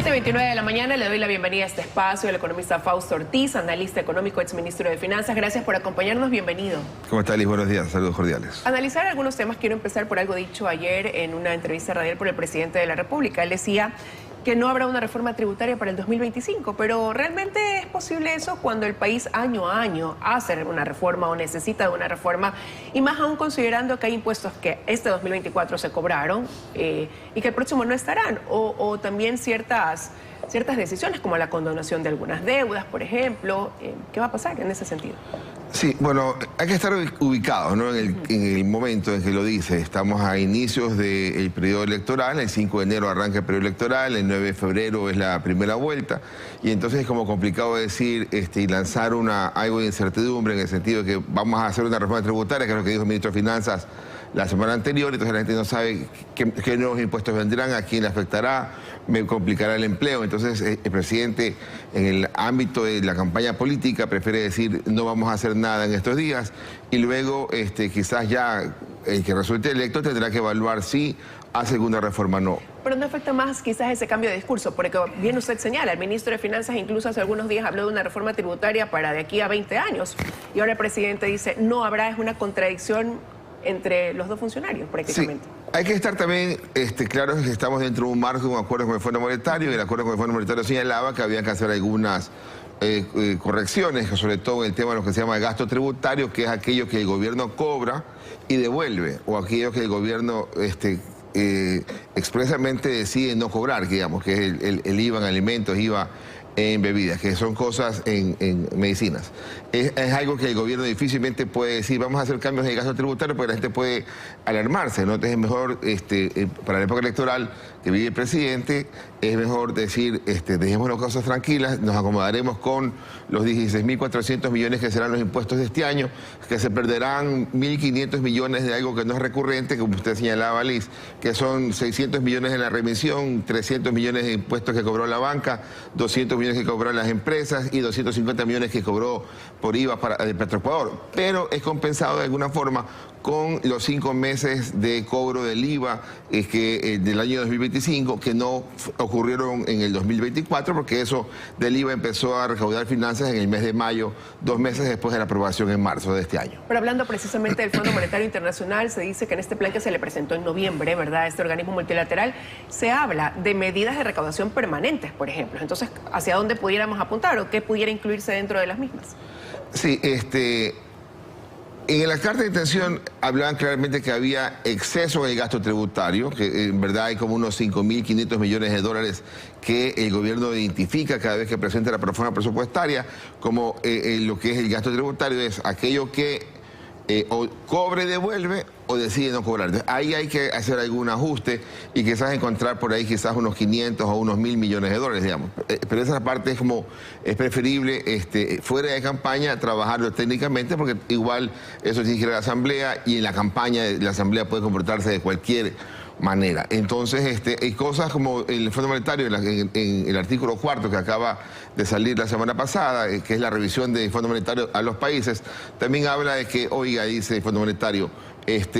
7:29 de la mañana, le doy la bienvenida a este espacio al economista Fausto Ortiz, analista económico, exministro de Finanzas. Gracias por acompañarnos, bienvenido. ¿Cómo está, Liz? Buenos días, saludos cordiales. Analizar algunos temas, quiero empezar por algo dicho ayer en una entrevista radial por el presidente de la República. Él decía que no habrá una reforma tributaria para el 2025, pero ¿realmente es posible eso cuando el país año a año hace una reforma o necesita de una reforma? Y más aún considerando que hay impuestos que este 2024 se cobraron y que el próximo no estarán, o también ciertas decisiones como la condonación de algunas deudas, por ejemplo. ¿Qué va a pasar en ese sentido? Sí, bueno, hay que estar ubicados, ¿no? en el momento en que lo dice. Estamos a inicios del periodo electoral, el 5 de enero arranca el periodo electoral, el 9 de febrero es la primera vuelta, y entonces es como complicado decir y lanzar algo de incertidumbre en el sentido de que vamos a hacer una reforma tributaria, que es lo que dijo el ministro de Finanzas la semana anterior. Entonces la gente no sabe qué nuevos impuestos vendrán, a quién le afectará, me complicará el empleo. Entonces el presidente, en el ámbito de la campaña política, prefiere decir no vamos a hacer nada en estos días, y luego quizás ya el que resulte electo tendrá que evaluar si hace alguna reforma o no. Pero no afecta más quizás ese cambio de discurso, porque bien usted señala, el ministro de Finanzas incluso hace algunos días habló de una reforma tributaria para de aquí a 20 años, y ahora el presidente dice no habrá, es una contradicción entre los dos funcionarios prácticamente. Sí. Hay que estar también claros que estamos dentro de un marco, de un acuerdo con el Fondo Monetario, y el acuerdo con el Fondo Monetario señalaba que había que hacer algunas correcciones, sobre todo en el tema de lo que se llama el gasto tributario, que es aquello que el gobierno cobra y devuelve, o aquello que el gobierno expresamente decide no cobrar, digamos, que es el IVA en alimentos, IVA en bebidas, que son cosas en medicinas. Es algo que el gobierno difícilmente puede decir, vamos a hacer cambios en el gasto tributario, porque la gente puede alarmarse, ¿no? Entonces es mejor, para la época electoral que vive el presidente, es mejor decir, dejemos las cosas tranquilas, nos acomodaremos con los 16.400 millones que serán los impuestos de este año, que se perderán 1.500 millones de algo que no es recurrente, como usted señalaba, Liz, que son 600 millones en la remisión, 300 millones de impuestos que cobró la banca, 200 millones que cobraron las empresas y 250 millones que cobró por IVA de Petroecuador. Pero es compensado de alguna forma con los 5 meses de cobro del IVA del año 2025, que no ocurrieron en el 2024, porque eso del IVA empezó a recaudar finanzas en el mes de mayo, 2 meses después de la aprobación en marzo de este año. Pero hablando precisamente del Fondo Monetario Internacional, se dice que en este plan que se le presentó en noviembre, ¿verdad?, este organismo multilateral, se habla de medidas de recaudación permanentes, por ejemplo. Entonces, ¿hacia dónde pudiéramos apuntar o qué pudiera incluirse dentro de las mismas? Sí, en la carta de intención hablaban claramente que había exceso en el gasto tributario, que en verdad hay como unos 5.500 millones de dólares que el gobierno identifica cada vez que presenta la reforma presupuestaria como lo que es el gasto tributario, es aquello que o cobre, devuelve o decide no cobrar. Entonces, ahí hay que hacer algún ajuste y quizás encontrar por ahí quizás unos 500 o unos 1.000 millones de dólares, digamos. Pero esa parte es preferible fuera de campaña trabajarlo técnicamente, porque igual eso tiene que ir a la Asamblea, y en la campaña la Asamblea puede comportarse de cualquier manera. Entonces, hay cosas como el Fondo Monetario, en el artículo 4 que acaba de salir la semana pasada, que es la revisión del Fondo Monetario a los países, también habla de que, oiga, dice el Fondo Monetario,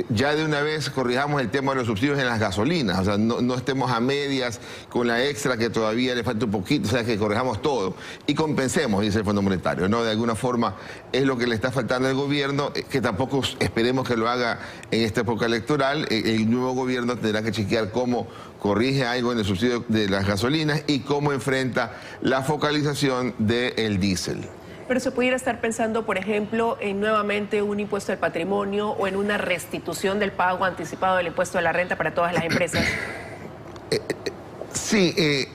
ya de una vez corrijamos el tema de los subsidios en las gasolinas, o sea, no estemos a medias con la extra que todavía le falta un poquito, o sea, que corrijamos todo y compensemos, dice el Fondo Monetario, ¿no? De alguna forma es lo que le está faltando al gobierno, que tampoco esperemos que lo haga en esta época electoral. El nuevo gobierno tendrá que chequear cómo corrige algo en el subsidio de las gasolinas y cómo enfrenta la focalización del diésel. Pero se pudiera estar pensando, por ejemplo, en nuevamente un impuesto al patrimonio o en una restitución del pago anticipado del impuesto a la renta para todas las empresas. Sí,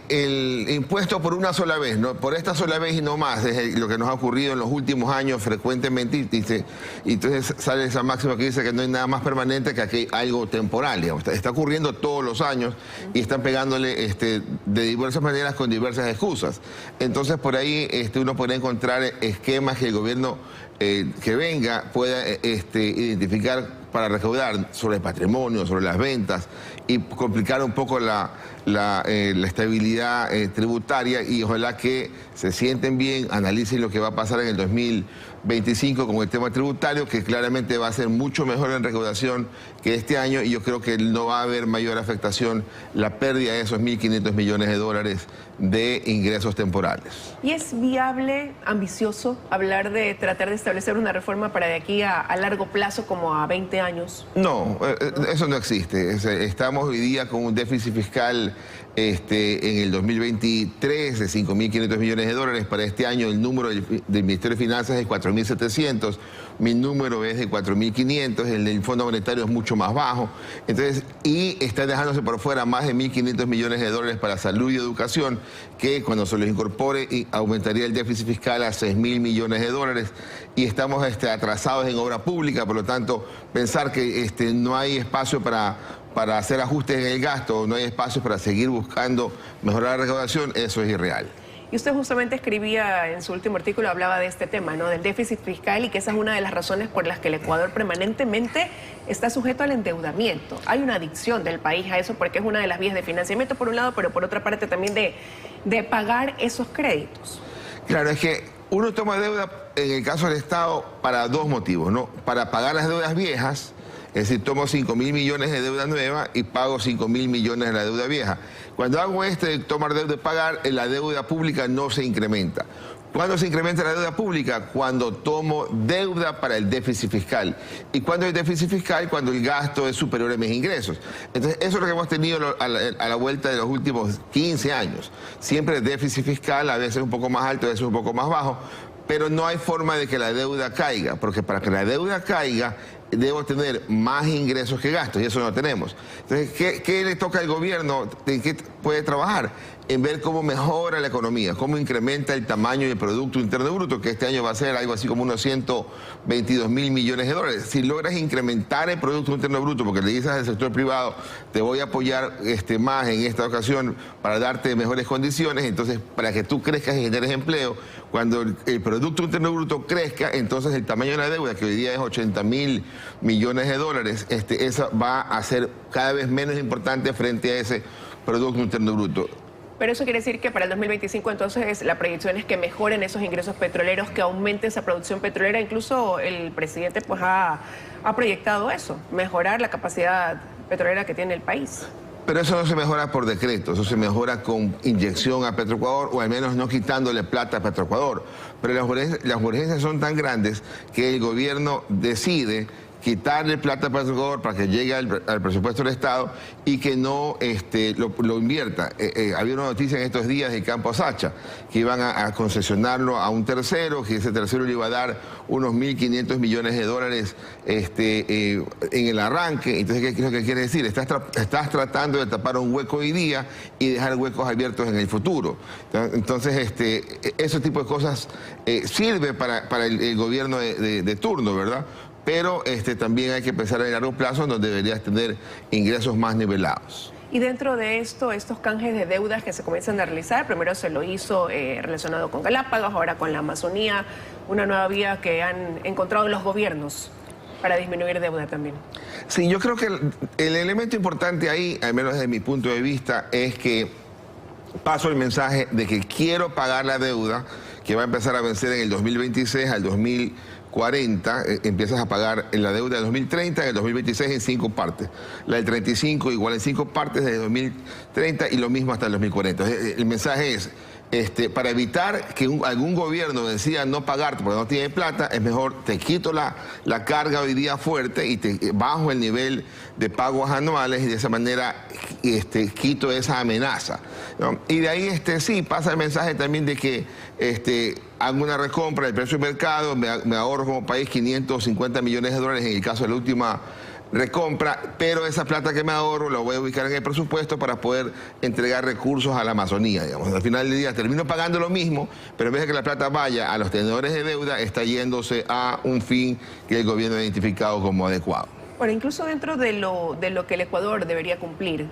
el impuesto por una sola vez, ¿no? Por esta sola vez y no más, es lo que nos ha ocurrido en los últimos años frecuentemente, y entonces sale esa máxima que dice que no hay nada más permanente que aquí algo temporal, digamos. Está ocurriendo todos los años y están pegándole de diversas maneras con diversas excusas. Entonces por ahí uno podría encontrar esquemas que el gobierno que venga pueda identificar para recaudar sobre el patrimonio, sobre las ventas, y complicar un poco la estabilidad tributaria, y ojalá que se sienten bien, analicen lo que va a pasar en el 2025 con el tema tributario, que claramente va a ser mucho mejor en recaudación que este año, y yo creo que no va a haber mayor afectación la pérdida de esos 1.500 millones de dólares de ingresos temporales. ¿Y es viable, ambicioso, hablar de tratar de establecer una reforma para de aquí a largo plazo, como a 20 años? No, eso no existe. Estamos hoy día con un déficit fiscal en el 2023 de 5.500 millones de dólares. Para este año el número del Ministerio de Finanzas es 4.700, mi número es de 4.500, el del Fondo Monetario es mucho más bajo. Entonces, y está dejándose por fuera más de 1.500 millones de dólares para salud y educación, que cuando se los incorpore aumentaría el déficit fiscal a 6.000 millones de dólares. Y estamos atrasados en obra pública, por lo tanto, pensar que no hay espacio para hacer ajustes en el gasto, no hay espacio para seguir buscando mejorar la recaudación, eso es irreal. Y usted justamente escribía en su último artículo, hablaba de este tema, ¿no? Del déficit fiscal, y que esa es una de las razones por las que el Ecuador permanentemente está sujeto al endeudamiento. Hay una adicción del país a eso porque es una de las vías de financiamiento por un lado, pero por otra parte también de pagar esos créditos. Claro, es que uno toma deuda en el caso del Estado para dos motivos, ¿no? Para pagar las deudas viejas. Es decir, tomo 5.000 millones de deuda nueva y pago 5.000 millones de la deuda vieja. Cuando hago de tomar deuda y pagar, la deuda pública no se incrementa. ¿Cuándo se incrementa la deuda pública? Cuando tomo deuda para el déficit fiscal. ¿Y cuándo hay déficit fiscal? Cuando el gasto es superior a mis ingresos. Entonces, eso es lo que hemos tenido a la vuelta de los últimos 15 años. Siempre el déficit fiscal, a veces un poco más alto, a veces un poco más bajo, pero no hay forma de que la deuda caiga, porque para que la deuda caiga, debo tener más ingresos que gastos, y eso no tenemos. Entonces, ¿qué le toca al gobierno? ¿En qué puede trabajar? En ver cómo mejora la economía, cómo incrementa el tamaño del Producto Interno Bruto, que este año va a ser algo así como unos 122.000 millones de dólares. Si logras incrementar el Producto Interno Bruto, porque le dices al sector privado, te voy a apoyar más en esta ocasión para darte mejores condiciones, entonces para que tú crezcas y generes empleo, cuando el Producto Interno Bruto crezca, entonces el tamaño de la deuda, que hoy día es 80.000 millones de dólares, esa va a ser cada vez menos importante frente a ese Producto Interno Bruto. Pero eso quiere decir que para el 2025 entonces la proyección es que mejoren esos ingresos petroleros, que aumente esa producción petrolera. Incluso el presidente pues ha proyectado eso, mejorar la capacidad petrolera que tiene el país. Pero eso no se mejora por decreto, eso se mejora con inyección a Petroecuador, o al menos no quitándole plata a Petroecuador. Pero las urgencias son tan grandes que el gobierno decide quitarle plata a Petroecuador para que llegue al presupuesto del Estado y que no lo invierta. Había una noticia en estos días de Campo Sacha, que iban a concesionarlo a un tercero, que ese tercero le iba a dar unos 1.500 millones de dólares en el arranque. Entonces, ¿qué es lo que quiere decir? Estás tratando de tapar un hueco hoy día y dejar huecos abiertos en el futuro. Entonces, ese tipo de cosas sirve para el gobierno de turno, ¿verdad? Pero también hay que pensar a largo plazo, donde deberías tener ingresos más nivelados. Y dentro de esto, estos canjes de deudas que se comienzan a realizar, primero se lo hizo relacionado con Galápagos, ahora con la Amazonía, una nueva vía que han encontrado los gobiernos para disminuir deuda también. Sí, yo creo que el elemento importante ahí, al menos desde mi punto de vista, es que paso el mensaje de que quiero pagar la deuda, que va a empezar a vencer en el 2026 al 2040, empiezas a pagar en la deuda del 2030, en el 2026 en 5 partes. La del 35 igual en 5 partes desde 2030 y lo mismo hasta el 2040. El mensaje es, para evitar que algún gobierno decida no pagarte porque no tiene plata, es mejor te quito la carga hoy día fuerte y te bajo el nivel de pagos anuales, y de esa manera quito esa amenaza, ¿no? Y de ahí sí pasa el mensaje también de que hago una recompra del precio de mercado, me ahorro como país 550 millones de dólares en el caso de la última recompra, pero esa plata que me ahorro la voy a ubicar en el presupuesto para poder entregar recursos a la Amazonía, digamos. Al final del día termino pagando lo mismo, pero en vez de que la plata vaya a los tenedores de deuda, está yéndose a un fin que el gobierno ha identificado como adecuado. Bueno, incluso dentro de lo que el Ecuador debería cumplir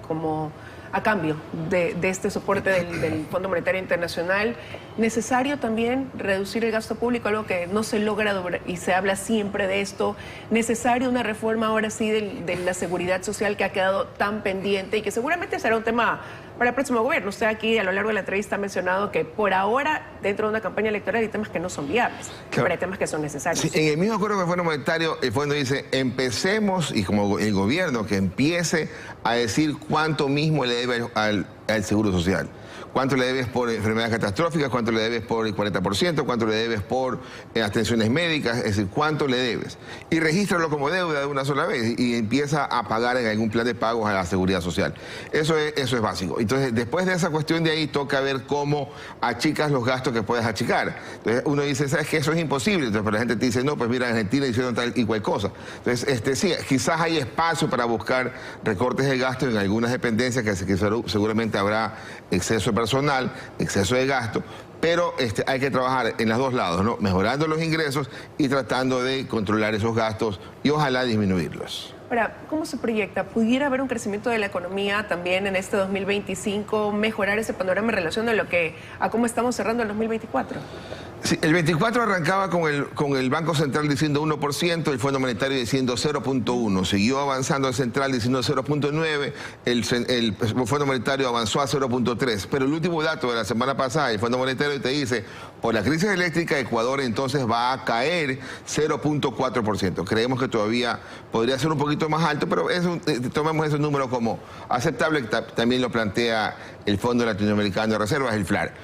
como a cambio de este soporte del Fondo Monetario Internacional, necesario también reducir el gasto público, algo que no se logra y se habla siempre de esto. Necesario una reforma ahora sí de la seguridad social, que ha quedado tan pendiente y que seguramente será un tema para el próximo gobierno. Usted aquí a lo largo de la entrevista ha mencionado que por ahora, dentro de una campaña electoral, hay temas que no son viables, pero hay temas que son necesarios. Sí, en el mismo acuerdo con el Fondo Monetario, el fondo dice, empecemos, y como el gobierno, que empiece a decir cuánto mismo le debe al Seguro Social. ¿Cuánto le debes por enfermedades catastróficas? ¿Cuánto le debes por el 40%? ¿Cuánto le debes por atenciones médicas? Es decir, ¿cuánto le debes? Y regístralo como deuda de una sola vez y empieza a pagar en algún plan de pagos a la Seguridad Social. Eso es básico. Entonces, después de esa cuestión de ahí, toca ver cómo achicas los gastos que puedes achicar. Entonces, uno dice, ¿sabes qué? Eso es imposible. Entonces, pero la gente te dice, no, pues mira, en Argentina hicieron tal y cual cosa. Entonces, sí, quizás hay espacio para buscar recortes de gastos en algunas dependencias que seguramente habrá exceso de personal, exceso de gasto, pero hay que trabajar en los dos lados, ¿no? Mejorando los ingresos y tratando de controlar esos gastos y ojalá disminuirlos. Ahora, ¿cómo se proyecta? ¿Pudiera haber un crecimiento de la economía también en este 2025, mejorar ese panorama en relación a cómo estamos cerrando el 2024? Sí, el 24 arrancaba con el Banco Central diciendo 1%, el Fondo Monetario diciendo 0.1%. Siguió avanzando el Central diciendo 0.9%, el Fondo Monetario avanzó a 0.3%. Pero el último dato de la semana pasada, el Fondo Monetario te dice, por la crisis eléctrica, Ecuador entonces va a caer 0.4%. Creemos que todavía podría ser un poquito más alto, pero tomemos ese número como aceptable, también lo plantea el Fondo Latinoamericano de Reservas, el FLAR.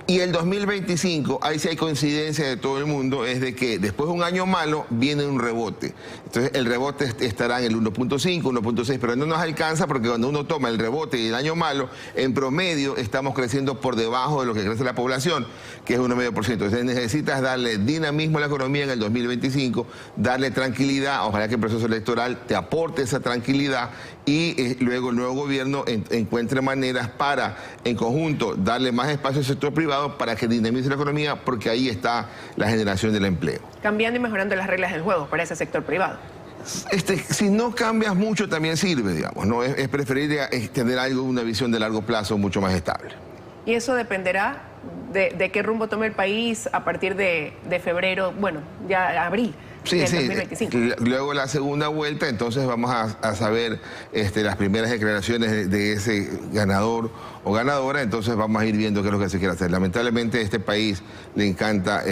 Y el 2025, ahí sí hay coincidencia de todo el mundo, es de que después de un año malo viene un rebote. Entonces el rebote estará en el 1.5, 1.6, pero no nos alcanza porque cuando uno toma el rebote y el año malo, en promedio estamos creciendo por debajo de lo que crece la población, que es 1,5%. Entonces necesitas darle dinamismo a la economía en el 2025, darle tranquilidad, ojalá que el proceso electoral te aporte esa tranquilidad y luego el nuevo gobierno encuentre maneras para, en conjunto, darle más espacio al sector privado para que dinamice la economía, porque ahí está la generación del empleo. Cambiando y mejorando las reglas del juego para ese sector privado. Si no cambias mucho también sirve, digamos, ¿no? Es preferible tener una visión de largo plazo mucho más estable. Y eso dependerá de qué rumbo tome el país a partir de febrero, bueno, ya abril. Sí, 2025. Luego la segunda vuelta, entonces vamos a saber las primeras declaraciones de ese ganador o ganadora, entonces vamos a ir viendo qué es lo que se quiere hacer. Lamentablemente a este país le encanta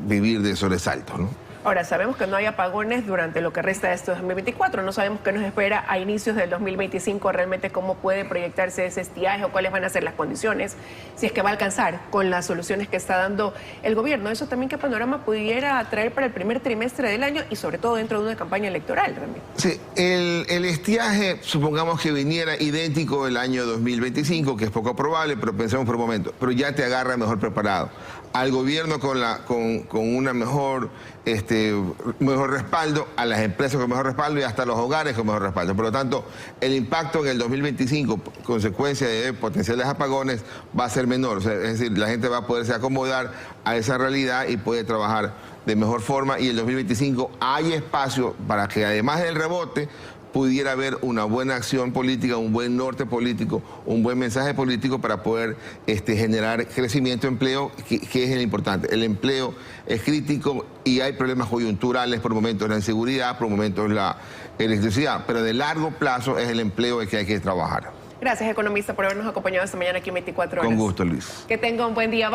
vivir de sobresaltos, ¿no? Ahora, sabemos que no hay apagones durante lo que resta de este 2024, no sabemos qué nos espera a inicios del 2025, realmente cómo puede proyectarse ese estiaje o cuáles van a ser las condiciones, si es que va a alcanzar con las soluciones que está dando el gobierno. Eso también, ¿qué panorama pudiera traer para el primer trimestre del año y sobre todo dentro de una campaña electoral también? Sí, el estiaje, supongamos que viniera idéntico el año 2025, que es poco probable, pero pensemos por un momento, pero ya te agarra mejor preparado. Al gobierno con una mejor respaldo, a las empresas con mejor respaldo y hasta los hogares con mejor respaldo. Por lo tanto, el impacto en el 2025, consecuencia de potenciales apagones, va a ser menor. O sea, es decir, la gente va a poderse acomodar a esa realidad y puede trabajar de mejor forma. Y el 2025 hay espacio para que además del rebote, pudiera haber una buena acción política, un buen norte político, un buen mensaje político para poder generar crecimiento, empleo, que es el importante. El empleo es crítico y hay problemas coyunturales, por momentos la inseguridad, por momentos la electricidad, pero de largo plazo es el empleo el que hay que trabajar. Gracias, economista, por habernos acompañado esta mañana aquí en 24 horas. Con gusto, Luis. Que tenga un buen día.